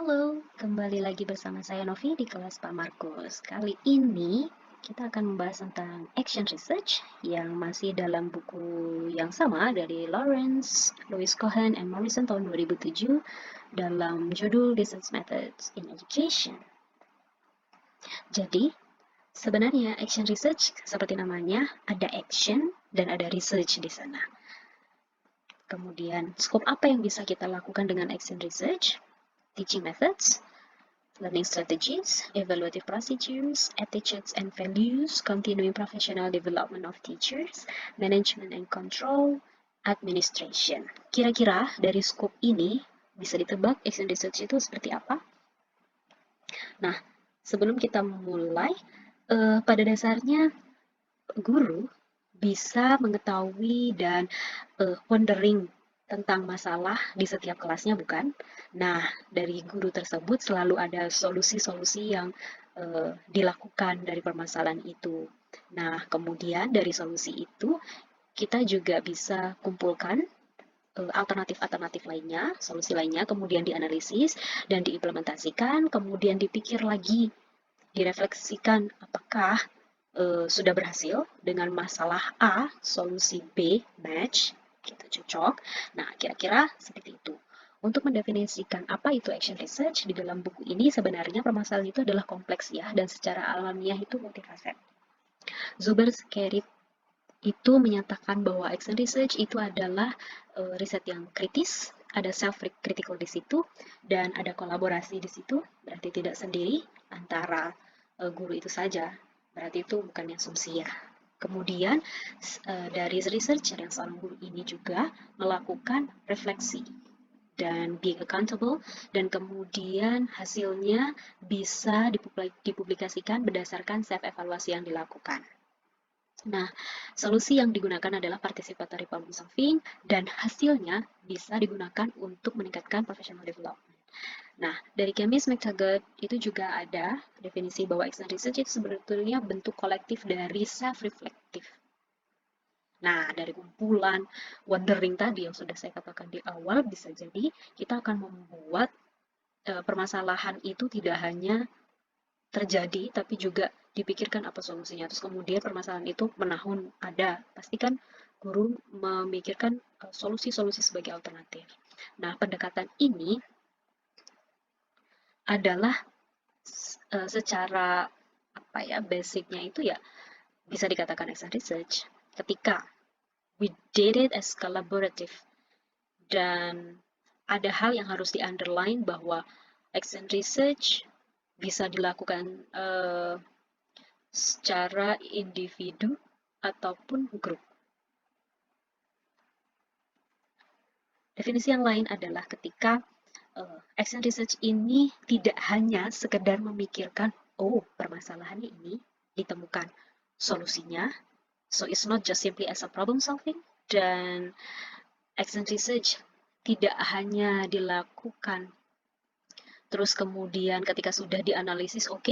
Halo, kembali lagi bersama saya Novi di kelas Pak Markus. Kali ini kita akan membahas tentang action research yang masih dalam buku yang sama dari Lawrence, Lewis Cohen, and Morrison tahun 2007 dalam judul Research Methods in Education. Jadi, sebenarnya action research seperti namanya, ada action dan ada research di sana. Kemudian, scope apa yang bisa kita lakukan dengan action research? Teaching methods, learning strategies, evaluative procedures, attitudes and values, continuing professional development of teachers, management and control, administration. Kira-kira dari scope ini bisa ditebak action research itu seperti apa? Nah, sebelum kita memulai, pada dasarnya guru bisa mengetahui dan wondering tentang masalah di setiap kelasnya, bukan? Nah, dari guru tersebut selalu ada solusi-solusi yang dilakukan dari permasalahan itu. Nah, kemudian dari solusi itu kita juga bisa kumpulkan alternatif-alternatif lainnya, solusi lainnya, kemudian dianalisis dan diimplementasikan, kemudian dipikir lagi, direfleksikan apakah sudah berhasil dengan masalah A, solusi B, match, kita cocok. Nah, kira-kira seperti itu. Untuk mendefinisikan apa itu action research, di dalam buku ini sebenarnya permasalahan itu adalah kompleks ya, dan secara alamiah itu multifaset. Zuber Skerrit itu menyatakan bahwa action research itu adalah riset yang kritis, ada self-critical di situ, dan ada kolaborasi di situ, berarti tidak sendiri antara guru itu saja, berarti itu bukan asumsi ya. Kemudian dari researcher yang seorang guru ini juga melakukan refleksi dan being accountable, dan kemudian hasilnya bisa dipublikasikan berdasarkan self-evaluasi yang dilakukan. Nah, solusi yang digunakan adalah participatory problem solving dan hasilnya bisa digunakan untuk meningkatkan professional development. Nah, dari Chemist McTaggart itu juga ada definisi bahwa action research itu sebetulnya bentuk kolektif dari self-reflective. Nah, dari kumpulan wondering tadi yang sudah saya katakan di awal, bisa jadi kita akan membuat permasalahan itu tidak hanya terjadi, tapi juga dipikirkan apa solusinya. Terus kemudian permasalahan itu menahun ada. Pastikan guru memikirkan solusi-solusi sebagai alternatif. Nah, pendekatan ini adalah secara apa ya, basicnya itu ya bisa dikatakan action research ketika we did it as collaborative, dan ada hal yang harus di-underline bahwa action research bisa dilakukan secara individu ataupun grup. Definisi yang lain adalah ketika action research ini tidak hanya sekedar memikirkan, oh permasalahannya ini, ditemukan solusinya, so it's not just simply as a problem solving, dan action research tidak hanya dilakukan terus kemudian ketika sudah dianalisis, oke,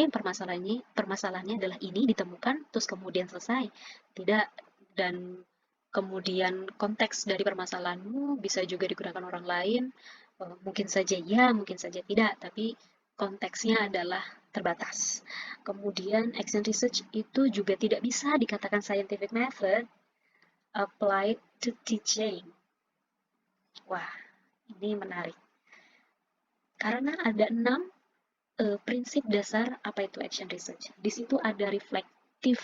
permasalahannya adalah ini, ditemukan, terus kemudian selesai. Tidak, dan kemudian konteks dari permasalahanmu bisa juga digunakan orang lain, mungkin saja ya, mungkin saja tidak, tapi konteksnya adalah terbatas. Kemudian action research itu juga tidak bisa dikatakan scientific method applied to teaching. Wah, ini menarik. Karena ada 6 prinsip dasar apa itu action research. Di situ ada reflective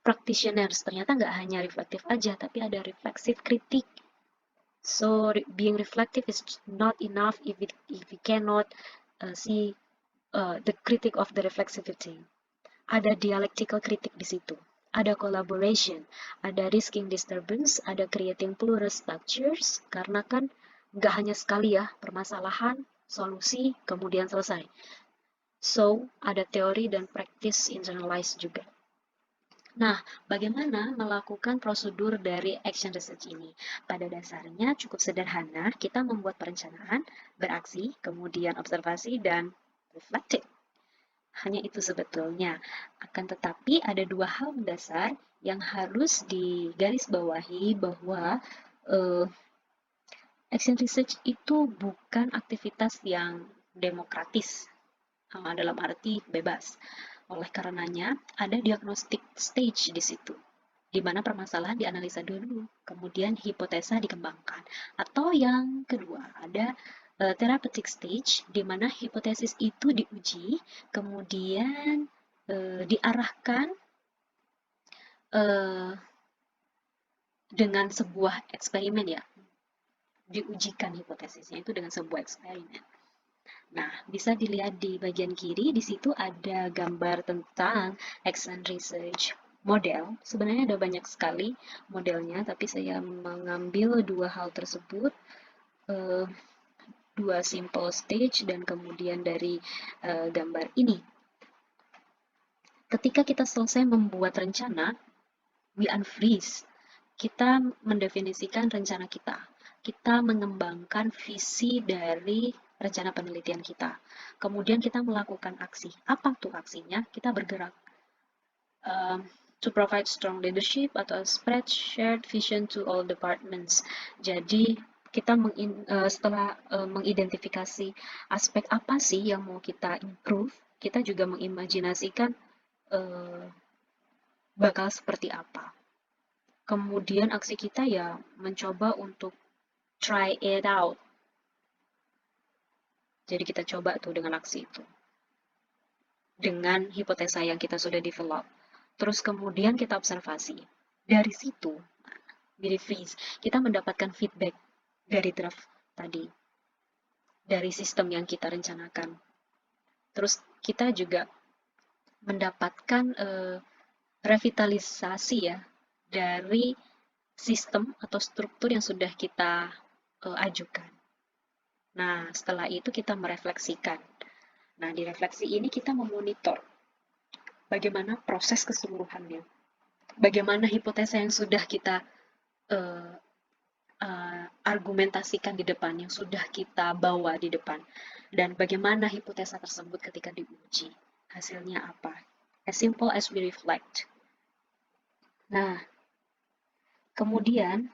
practitioners. Ternyata nggak hanya reflektif aja, tapi ada reflexive kritik. So being reflective is not enough if we cannot see the critic of the reflexivity. Ada dialectical kritik di situ. Ada collaboration, ada risking disturbance, ada creating plural structures, karena kan nggak hanya sekali ya permasalahan, solusi, kemudian selesai. So, ada teori dan praktis internalize juga. Nah, bagaimana melakukan prosedur dari action research ini? Pada dasarnya cukup sederhana, kita membuat perencanaan, beraksi, kemudian observasi, dan reflecting. Hanya itu sebetulnya. Akan tetapi ada dua hal mendasar yang harus digarisbawahi bahwa action research itu bukan aktivitas yang demokratis, dalam arti bebas. Oleh karenanya, ada diagnostic stage di situ, di mana permasalahan dianalisa dulu, kemudian hipotesa dikembangkan. Atau yang kedua, ada therapeutic stage, di mana hipotesis itu diuji, kemudian diarahkan dengan sebuah eksperimen ya, diujikan hipotesisnya itu dengan sebuah eksperimen. Nah, bisa dilihat di bagian kiri, di situ ada gambar tentang action research model. Sebenarnya ada banyak sekali modelnya, tapi saya mengambil dua hal tersebut, dua simple stage dan kemudian dari gambar ini. Ketika kita selesai membuat rencana, we unfreeze. Kita mendefinisikan rencana kita. Kita mengembangkan visi dari rencana penelitian kita. Kemudian kita melakukan aksi. Apa tuh aksinya? Kita bergerak. To provide strong leadership atau spread shared vision to all departments. Jadi kita setelah mengidentifikasi aspek apa sih yang mau kita improve, kita juga mengimajinasikan bakal seperti apa. Kemudian aksi kita ya mencoba untuk try it out. Jadi kita coba tuh dengan aksi itu. Dengan hipotesa yang kita sudah develop. Terus kemudian kita observasi. Dari situ, di freeze, kita mendapatkan feedback dari draft tadi. Dari sistem yang kita rencanakan. Terus kita juga mendapatkan revitalisasi ya dari sistem atau struktur yang sudah kita ajukan. Nah, setelah itu kita merefleksikan. Nah, di refleksi ini kita memonitor bagaimana proses keseluruhannya. Bagaimana hipotesa yang sudah kita argumentasikan di depan, yang sudah kita bawa di depan. Dan bagaimana hipotesa tersebut ketika diuji. Hasilnya apa? As simple as we reflect. Nah, kemudian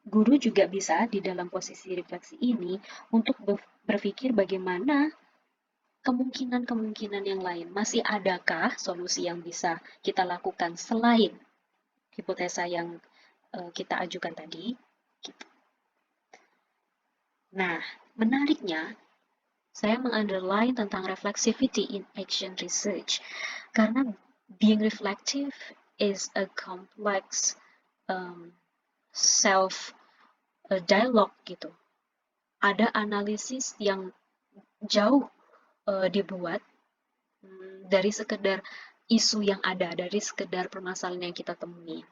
guru juga bisa di dalam posisi refleksi ini untuk berpikir bagaimana kemungkinan-kemungkinan yang lain. Masih adakah solusi yang bisa kita lakukan selain hipotesa yang kita ajukan tadi? Gitu. Nah, menariknya, saya meng-underline tentang reflexivity in action research. Karena being reflective is a complex self-dialogue gitu. Ada analisis yang jauh dibuat dari sekedar isu yang ada, dari sekedar permasalahan yang kita temui.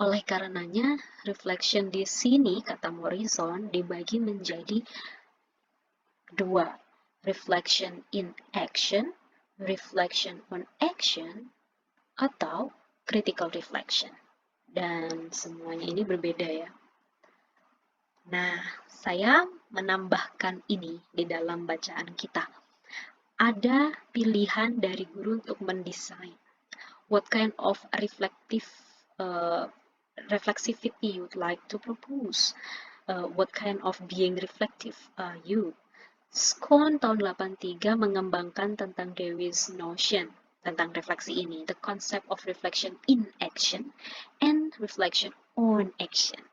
Oleh karenanya, reflection di sini, kata Morrison, dibagi menjadi dua. Reflection in action, reflection on action, atau critical reflection. Dan semuanya ini berbeda ya. Nah, saya menambahkan ini di dalam bacaan kita. Ada pilihan dari guru untuk mendesain what kind of reflexivity you'd like to propose. What kind of being reflective are you? Scone tahun 83 mengembangkan tentang Dewey's notion tentang refleksi ini, the concept of reflection in action and reflection on action.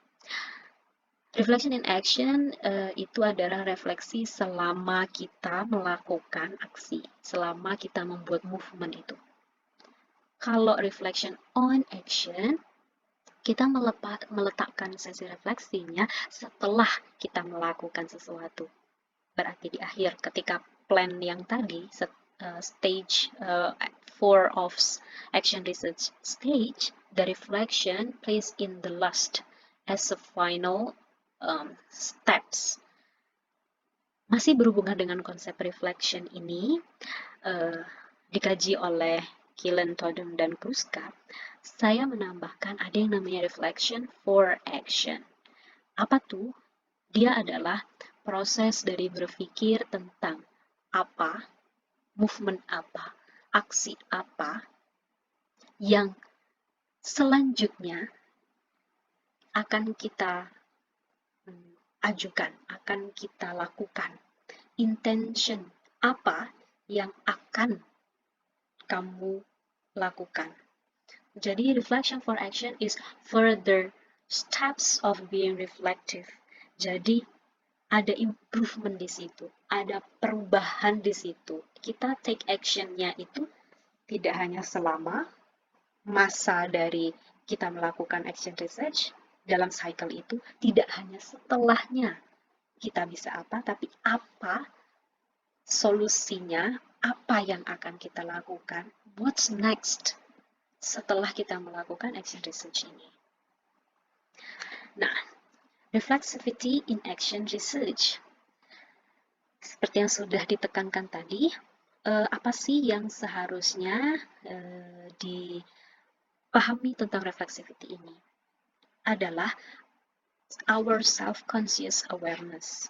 Reflection in action itu adalah refleksi selama kita melakukan aksi, selama kita membuat movement itu. Kalau reflection on action, kita meletakkan sesi refleksinya setelah kita melakukan sesuatu. Berarti di akhir, ketika plan yang tadi, stage 4 of action research stage, the reflection plays in the last as a final steps. Masih berhubungan dengan konsep reflection ini, dikaji oleh Killen, Todem, dan Kruska, saya menambahkan ada yang namanya reflection for action. Apa tuh? Dia adalah proses dari berpikir tentang apa, movement apa, aksi apa, yang selanjutnya akan kita ajukan, akan kita lakukan. intention, apa yang akan kamu lakukan. Jadi reflection for action is further steps of being reflective. Jadi ada improvement di situ, ada perubahan di situ. Kita take action-nya itu tidak hanya selama masa dari kita melakukan action research dalam cycle itu, tidak hanya setelahnya kita bisa apa, tapi apa solusinya, apa yang akan kita lakukan, what's next setelah kita melakukan action research ini. Nah, reflexivity in action research. Seperti yang sudah ditekankan tadi, apa sih yang seharusnya dipahami tentang reflexivity ini? Adalah our self-conscious awareness.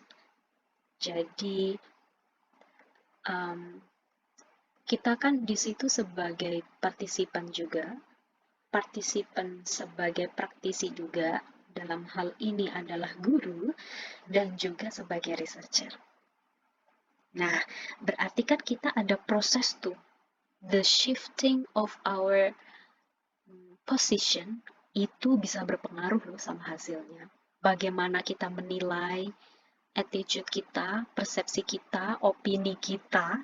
Jadi, kita kan di situ sebagai partisipan juga, partisipan sebagai praktisi juga, dalam hal ini adalah guru, dan juga sebagai researcher. Nah, berarti kan kita ada proses tuh, the shifting of our position itu bisa berpengaruh loh sama hasilnya. Bagaimana kita menilai attitude kita, persepsi kita, opini kita,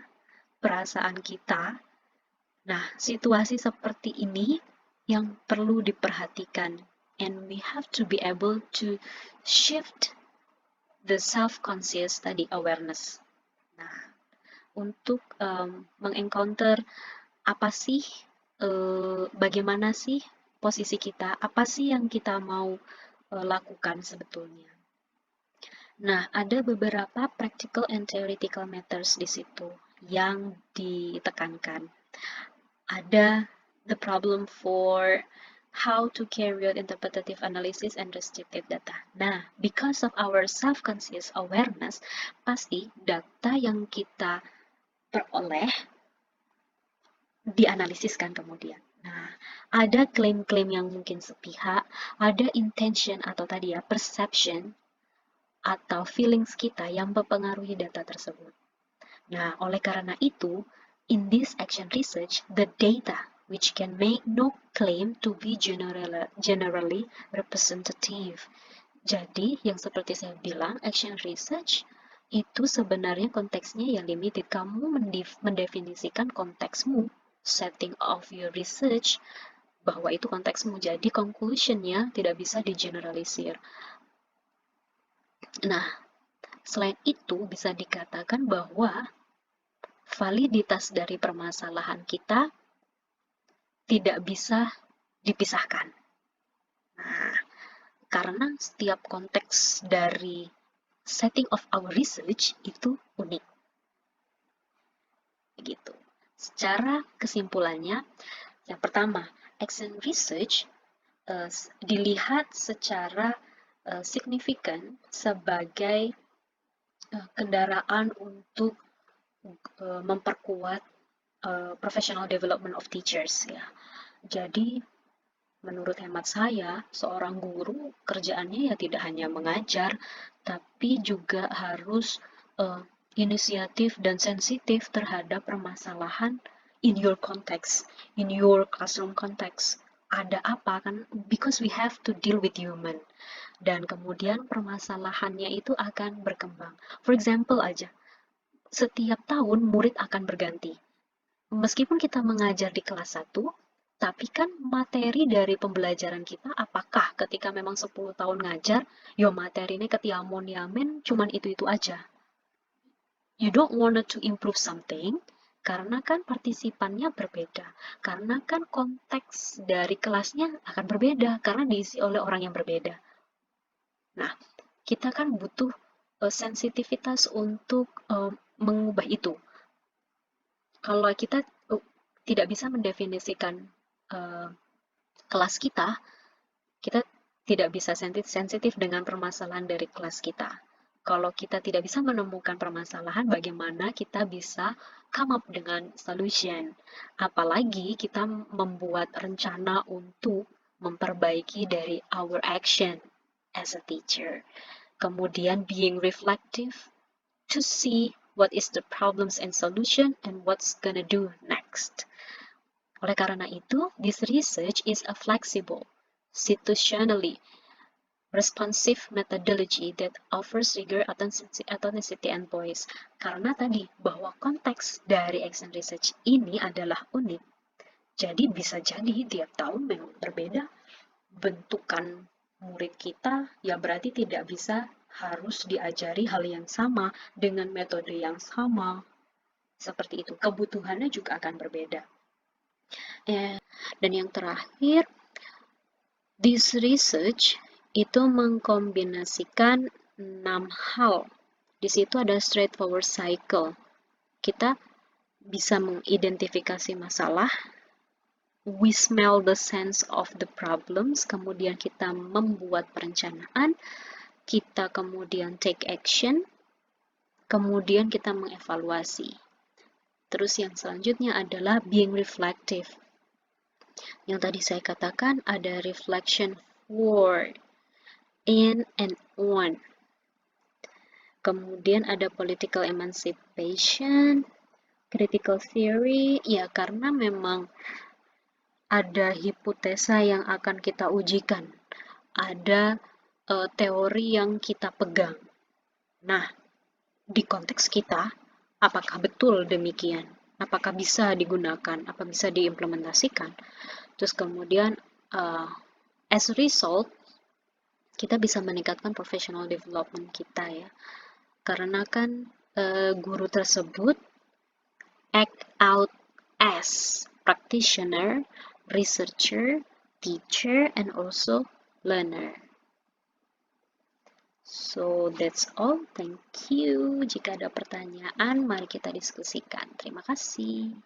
perasaan kita. Nah, situasi seperti ini yang perlu diperhatikan. And we have to be able to shift the self-conscious tadi, awareness. Nah, untuk mengencounter apa sih, bagaimana sih posisi kita, apa sih yang kita mau lakukan sebetulnya. Nah, ada beberapa practical and theoretical matters di situ yang ditekankan. Ada the problem for how to carry out interpretative analysis and restrictive data. Nah, because of our self-conscious awareness, pasti data yang kita peroleh dianalisis kan kemudian. Nah, ada klaim-klaim yang mungkin sepihak, ada intention atau tadi ya, perception atau feelings kita yang mempengaruhi data tersebut. Nah, oleh karena itu, in this action research, the data which can make no claim to be generally representative. Jadi, yang seperti saya bilang, action research itu sebenarnya konteksnya yang limited. Kamu mendefinisikan konteksmu, setting of your research, bahwa itu konteksmu. Jadi, conclusionnya tidak bisa digeneralisir. Nah, selain itu bisa dikatakan bahwa validitas dari permasalahan kita tidak bisa dipisahkan. Nah, karena setiap konteks dari setting of our research itu unik. Begitu. Secara kesimpulannya, yang pertama, action research dilihat secara signifikan sebagai kendaraan untuk memperkuat professional development of teachers ya. Jadi menurut hemat saya, seorang guru kerjaannya ya tidak hanya mengajar, tapi juga harus inisiatif dan sensitif terhadap permasalahan in your context, in your classroom context. Ada apa kan? Because we have to deal with human. Dan kemudian permasalahannya itu akan berkembang. For example aja, setiap tahun murid akan berganti. Meskipun kita mengajar di kelas 1, tapi kan materi dari pembelajaran kita apakah ketika memang 10 tahun ngajar, yo materi ini ketiamon yamen cuman itu-itu aja. You don't want to improve something, karena kan partisipannya berbeda. Karena kan konteks dari kelasnya akan berbeda, karena diisi oleh orang yang berbeda. Nah, kita kan butuh sensitivitas untuk mengubah itu. Kalau kita tidak bisa mendefinisikan kelas kita tidak bisa sensitif dengan permasalahan dari kelas kita. Kalau kita tidak bisa menemukan permasalahan, bagaimana kita bisa come up dengan solution? Apalagi kita membuat rencana untuk memperbaiki dari our action as a teacher. Kemudian being reflective to see what is the problems and solution, and what's gonna do next. Oleh karena itu, this research is a flexible, situationally responsive methodology that offers rigor, authenticity, and poise. Karena tadi, bahwa konteks dari action research ini adalah unik. Jadi bisa jadi tiap tahun memang berbeda bentukan murid kita, ya berarti tidak bisa harus diajari hal yang sama dengan metode yang sama. Seperti itu, kebutuhannya juga akan berbeda. Dan yang terakhir, this research itu mengkombinasikan 6 hal. Di situ ada straightforward cycle. Kita bisa mengidentifikasi masalah, we smell the sense of the problems, kemudian kita membuat perencanaan, kita kemudian take action, kemudian kita mengevaluasi. Terus yang selanjutnya adalah being reflective. Yang tadi saya katakan ada reflection for, in, and on. Kemudian ada political emancipation, critical theory, ya karena memang ada hipotesa yang akan kita ujikan, ada teori yang kita pegang. Nah, di konteks kita, apakah betul demikian? Apakah bisa digunakan? Apa bisa diimplementasikan? Terus kemudian, as a result, kita bisa meningkatkan professional development kita ya. Karena kan guru tersebut act out as practitioner, researcher, teacher, and also learner. So that's all. Thank you. Jika ada pertanyaan, mari kita diskusikan. Terima kasih.